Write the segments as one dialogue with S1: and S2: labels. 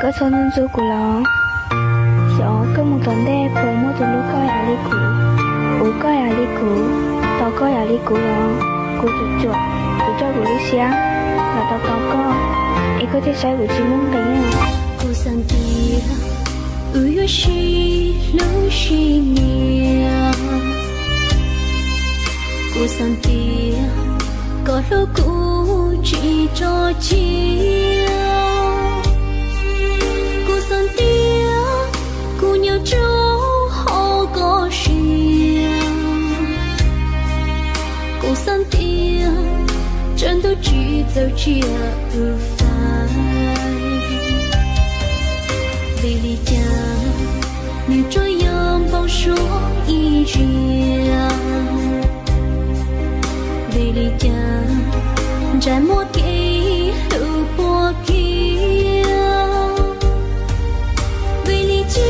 S1: có số nên chú của nó gió có một tuần đê phơi một tuần lúc coi à li cũ ú coi à li cũ tao coi à li cũ đó cú chuột chuột cú cho cú đi sáng là tao có ấy có thể sai của chị muốn cái nào
S2: cô san tia ui shi lu shi nia cô san tia có lúc cũ chỉ cho chia cô san tia cô nhớ chỗ họ có chia cô san tia chân tôi chỉ dấu chia ưu phai vì lý cha nếu trôi yom bao số y riêng vì lý cha trái mua kỹ lưu bùa kia vì lý cha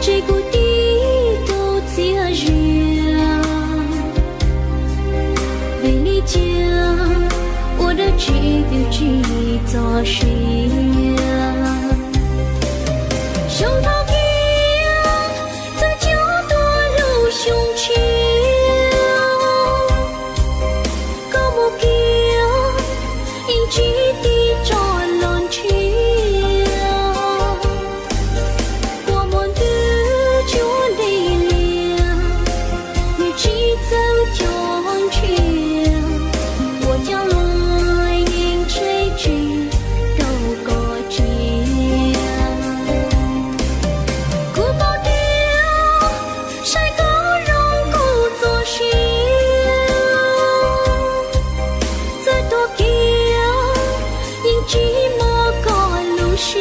S2: chỉ cụ tí tô chia riêng vì lý cha我的只有只做事胸膛在角落露胸前高木kia in chỉ đi tròn lon chia我们的就离了你只走就去我将来迎追去都过去古堡雕晒高容故作戏在多kia因寂寞过路线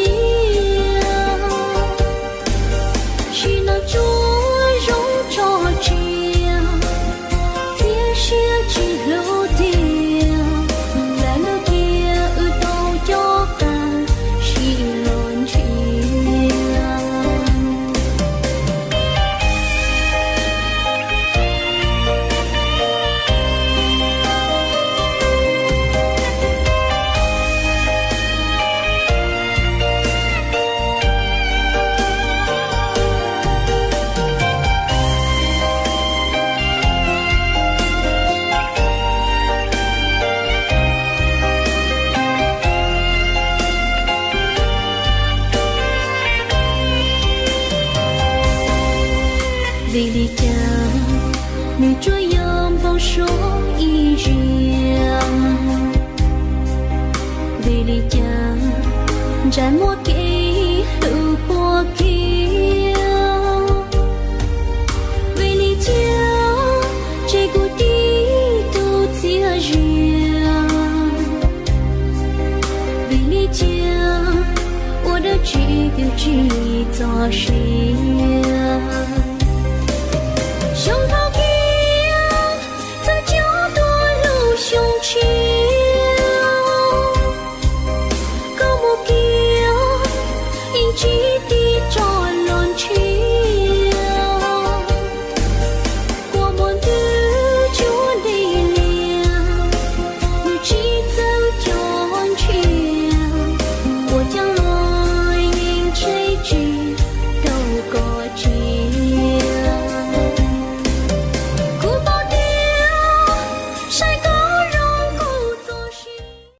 S2: 是那捉容着这接些记录掉在那kia都有感是乱去vì lý cha nếu trôi yom bao số y riêng vì lý cha trái mua kỹ lưu bùa kia vì lý cha chỉ cụ tí tô chia riêng vì lý cha我的只有只做事胸膛